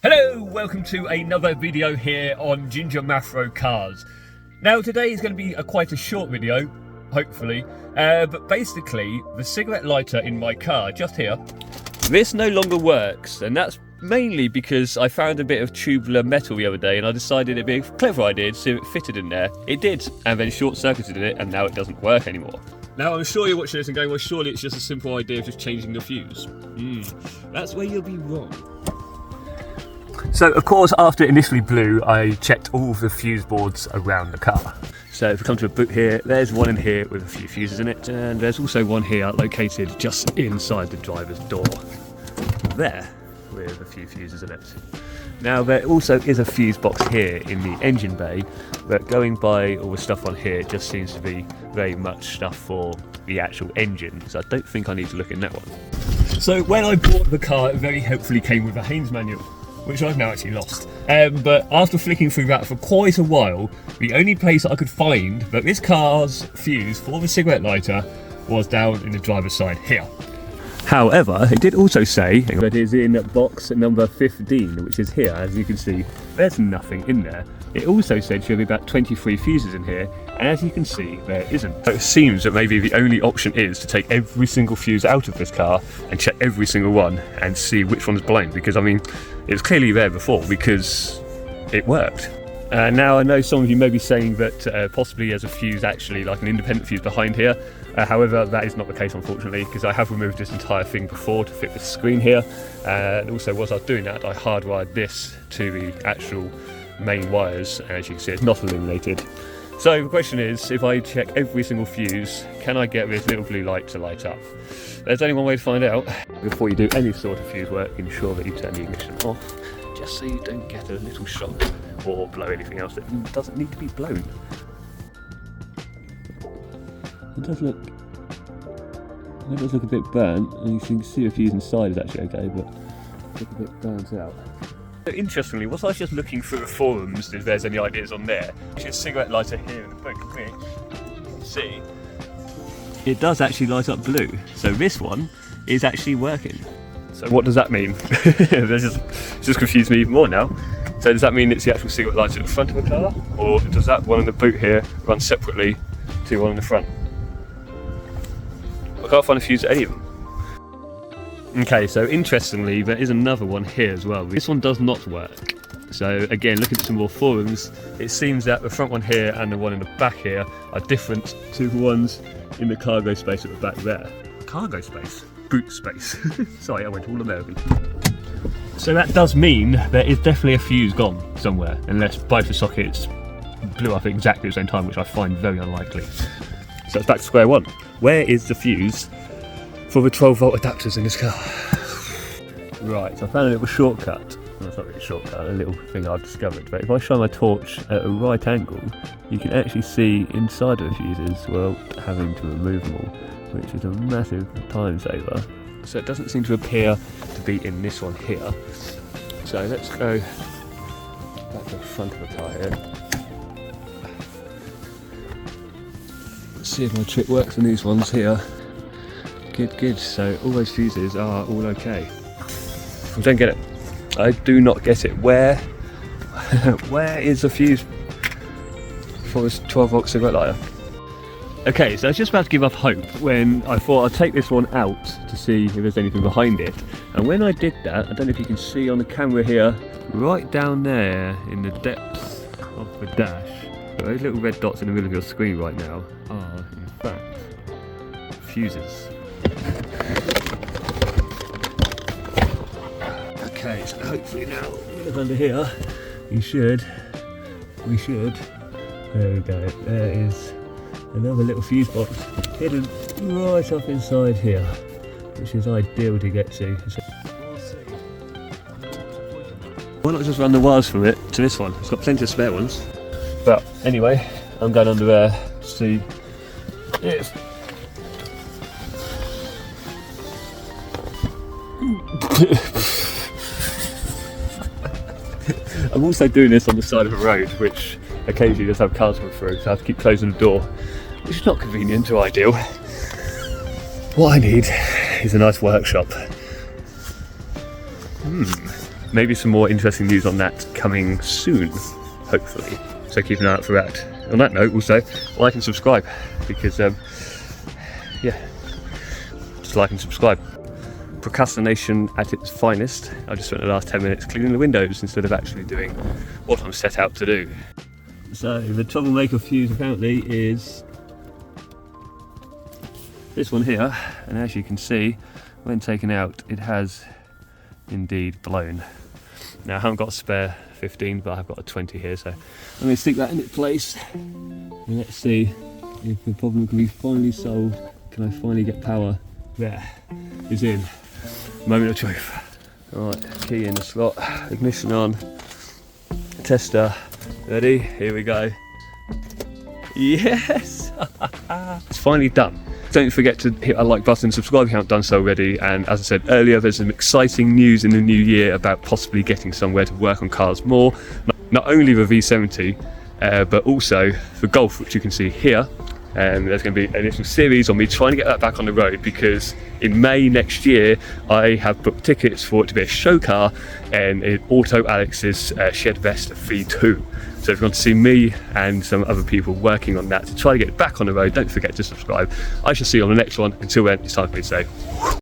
Hello, welcome to another video here on Ginger Mafro Cars. Now today is going to be quite a short video, hopefully, but basically the cigarette lighter in my car, just here, this no longer works, and that's mainly because I found a bit of tubular metal the other day and I decided it'd be a clever idea to see if it fitted in there. It did, and then short-circuited it, and now it doesn't work anymore. Now I'm sure you're watching this and going, well surely it's just a simple idea of just changing the fuse. That's where you'll be wrong. So of course, after it initially blew, I checked all of the fuse boards around the car. So if we come to a boot here, there's one in here with a few fuses in it, and there's also one here located just inside the driver's door. There, with a few fuses in it. Now there also is a fuse box here in the engine bay, but going by all the stuff on here, it just seems to be very much stuff for the actual engine, so I don't think I need to look in that one. So when I bought the car, it very helpfully came with a Haynes manual, which I've now actually lost. But after flicking through that for quite a while, the only place that I could find that this car's fuse for the cigarette lighter was down in the driver's side here. However, it did also say that it is in box number 15, which is here. As you can see, there's nothing in there. It also said there would be about 23 fuses in here, and as you can see, there isn't. So it seems that maybe the only option is to take every single fuse out of this car and check every single one and see which one's blown, because I mean, it was clearly there before because it worked. Now I know some of you may be saying that possibly there's a fuse actually, like an independent fuse behind here. However, that is not the case unfortunately, because I have removed this entire thing before to fit this screen here. And also whilst I was doing that, I hardwired this to the actual main wires, and as you can see it's not illuminated. So the question is, if I check every single fuse, can I get this little blue light to light up? There's only one way to find out. Before you do any sort of fuse work, ensure that you turn the ignition off, just so you don't get a little shock or blow anything else that doesn't need to be blown. It does look a bit burnt, and you can see a fuse inside is actually okay, but it's a bit burnt out. Interestingly, whilst I was just looking through the forums if there's any ideas on there, there's a cigarette lighter here in the book, which you can see it does actually light up blue. So this one is actually working. So what does that mean? It's just confused me even more now. So does that mean it's the actual cigarette lighter at the front of the car, or does that one in the boot here run separately to one in the front? I can't find a fuse at any of them. Okay, so interestingly, there is another one here as well. This one does not work. So again, looking at some more forums, it seems that the front one here and the one in the back here are different to the ones in the cargo space at the back there. Cargo space? Boot space. Sorry, I went all American. So that does mean there is definitely a fuse gone somewhere, unless both the sockets blew up at exactly the same time, which I find very unlikely. So it's back to square one. Where is the fuse for the 12-volt adapters in this car? Right, so I found a little shortcut. Well, it's not really a shortcut, a little thing I've discovered. But if I shine my torch at a right angle, you can actually see inside of the fuses without having to remove them all, which is a massive time saver. So it doesn't seem to appear to be in this one here. So let's go back to the front of the car here. Let's see if my trick works on these ones here. Good. So all those fuses are all okay. I don't get it. I do not get it. Where is the fuse for this 12-volt cigarette lighter? Okay, so I was just about to give up hope when I thought I'd take this one out to see if there's anything behind it. And when I did that, I don't know if you can see on the camera here, right down there in the depths of the dash, those little red dots in the middle of your screen right now are, in fact, fuses. Okay, so hopefully now, look under here, we should, there we go, there is another little fuse box hidden right up inside here, which is ideal to get to. Why not just run the wires from it to this one? It's got plenty of spare ones. But anyway, I'm going under there to see if I'm also doing this on the side of a road, which occasionally does have cars come through, so I have to keep closing the door, which is not convenient or ideal. What I need is a nice workshop. maybe some more interesting news on that coming soon, hopefully. So keep an eye out for that. On that note, also like and subscribe, because yeah, just like and subscribe. Procrastination at its finest. I just spent the last 10 minutes cleaning the windows instead of actually doing what I'm set out to do. So the troublemaker fuse apparently is this one here, and as you can see, when taken out, it has indeed blown. Now I haven't got a spare 15, but I've got a 20 here, so I'm going to stick that in its place, and let's see if the problem can be finally solved. Can I finally get power? There, it's in. Moment of truth. Alright, key in the slot, ignition on, tester, ready, here we go. Yes! It's finally done. Don't forget to hit that like button, subscribe if you haven't done so already, and as I said earlier, there's some exciting news in the new year about possibly getting somewhere to work on cars more. Not only the V70, but also the Golf, which you can see here. There's going to be an initial series on me trying to get that back on the road, because in May next year I have booked tickets for it to be a show car in Auto Alex's Shed Vest V2. So if you want to see me and some other people working on that to try to get it back on the road, don't forget to subscribe. I shall see you on the next one. Until then, it's time for me to say